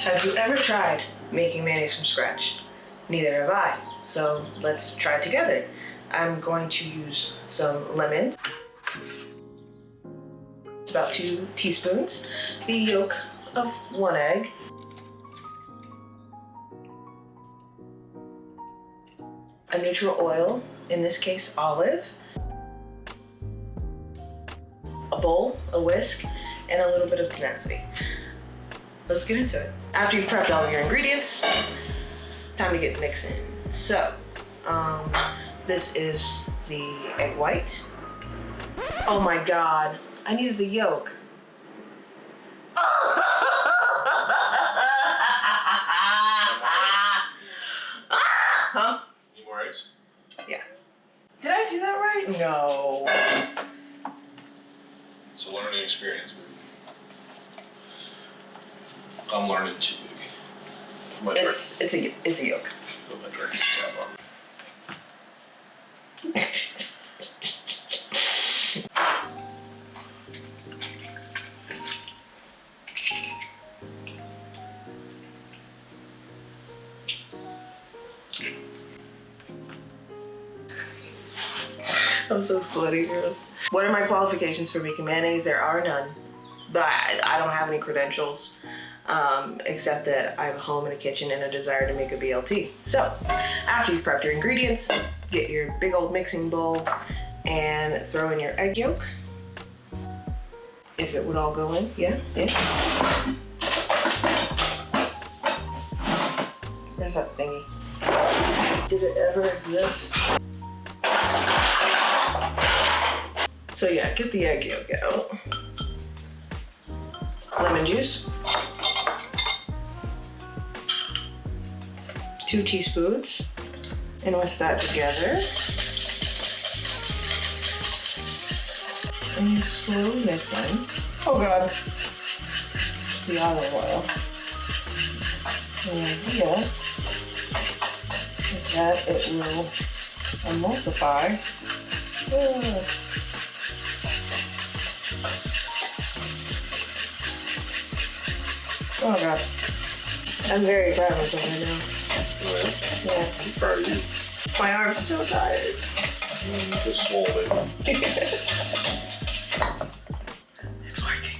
Have you ever tried making mayonnaise from scratch? Neither have I, so let's try it together. I'm going to use some lemons. It's about 2 teaspoons. The yolk of 1 egg. A neutral oil, in this case olive. A bowl, a whisk, and a little bit of tenacity. Let's get into it. After you've prepped all of your ingredients, time to get mixing. So, this is the egg white. Oh my God, I needed the yolk. Huh? Need more eggs? Yeah. Did I do that right? No. It's a learning experience, baby. I'm learning too. It's a yolk. Put my director's cap on. I'm so sweaty, girl. What are my qualifications for making mayonnaise? There are none. But I don't have any credentials, except that I have a home and a kitchen and a desire to make a BLT. So, after you've prepped your ingredients, get your big old mixing bowl and throw in your egg yolk. If it would all go in, yeah. Where's that thingy? Did it ever exist? So yeah, get the egg yolk out. Lemon juice. 2 teaspoons. And whisk that together. And you slowly mix in. Oh God. The olive oil. The idea is that it will emulsify. Oh God. I'm very proud of myself right now. Really? Yeah. I'm proud of you. My arm's so tired. Just swole, baby. It's working.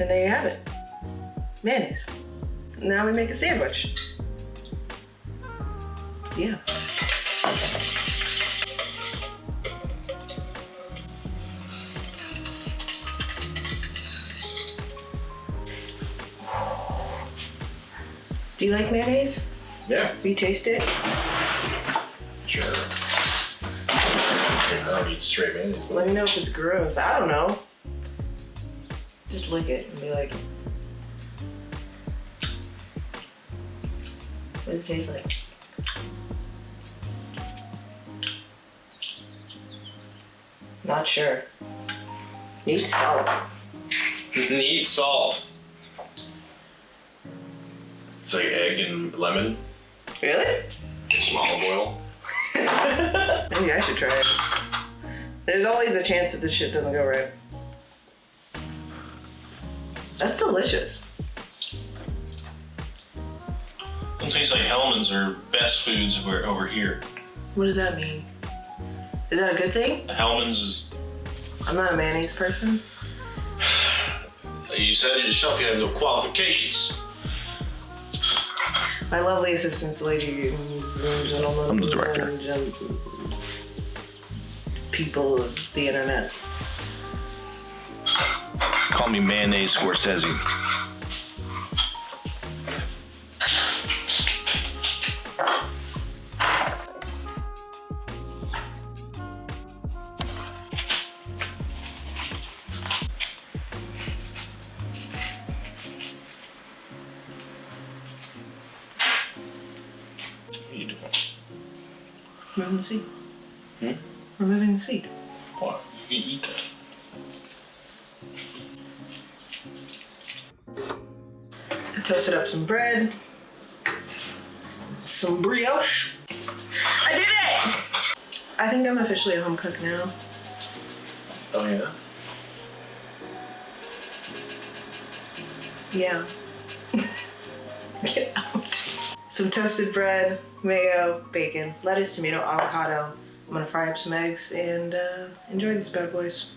And there you have it. Mayonnaise. Now we make a sandwich. Yeah. Do you like mayonnaise? Yeah. Do you taste it? Sure. I don't eat straight mayonnaise. Let me know if it's gross. I don't know. Just lick it and be like, what does it taste like? Not sure. Need salt. Need salt. It's like egg and lemon. Really? Some olive oil. Maybe I should try it. There's always a chance that this shit doesn't go right. That's delicious. It tastes like Hellmann's are best foods over here. What does that mean? Is that a good thing? Hellmann's is... I'm not a mayonnaise person. You said it yourself, you have no qualifications. My lovely assistants, ladies and gentlemen. I'm the director. And people of the internet. Call me Mayonnaise Scorsese. What are you doing? Removing the seed. Hmm? Removing the seed. What? You can eat that. Toasted up some bread. Some brioche. I did it! I think I'm officially a home cook now. Oh yeah? Yeah. Get out. Some toasted bread, mayo, bacon, lettuce, tomato, avocado. I'm gonna fry up some eggs and enjoy these bad boys.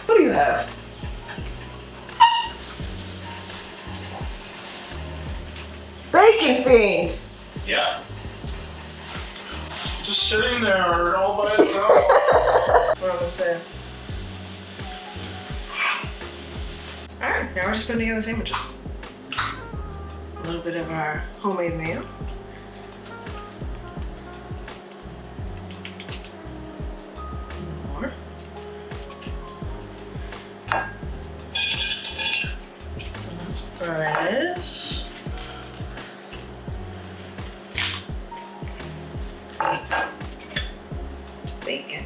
What do you have? Bacon fiend! Yeah. Just sitting there all by itself. What I'm gonna say. Alright, now we're just putting together sandwiches. A little bit of our homemade mayo. More. Some lettuce. Bacon.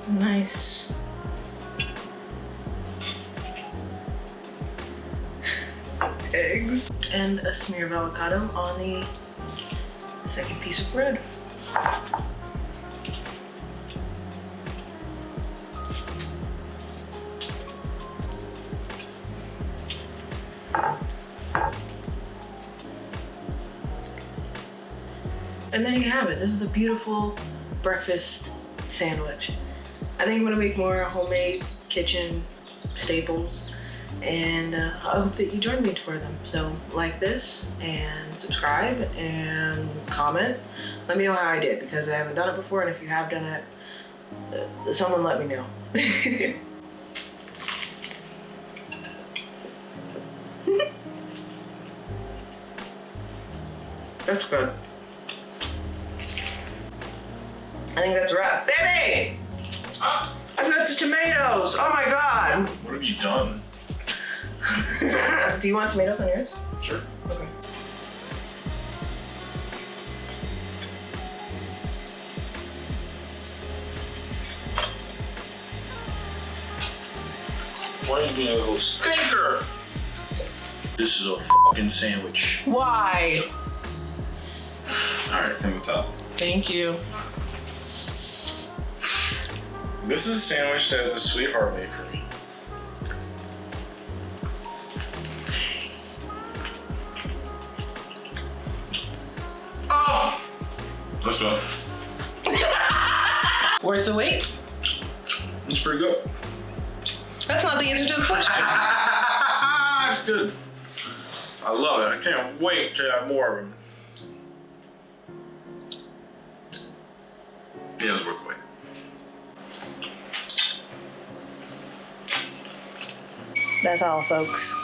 Nice. Eggs. And a smear of avocado on the second piece of bread. And there you have it. This is a beautiful breakfast sandwich. I think I'm gonna make more homemade kitchen staples, and I hope that you join me for them. So like this and subscribe and comment. Let me know how I did, because I haven't done it before, and if you have done it, someone let me know. That's good. I think that's a wrap. Baby! Ah, I've got the tomatoes! Oh my god! what have you done? Do you want tomatoes on yours? Sure. Okay. Why are you being a little stinker? This is a fucking sandwich. Why? Alright, from the top. Thank you. This is a sandwich that the sweetheart made for me. Oh! Let's go. Worth the wait? It's pretty good. That's not the answer to the question. It's good. I love it. I can't wait to have more of them. Yeah, it was worth the wait. That's all, folks.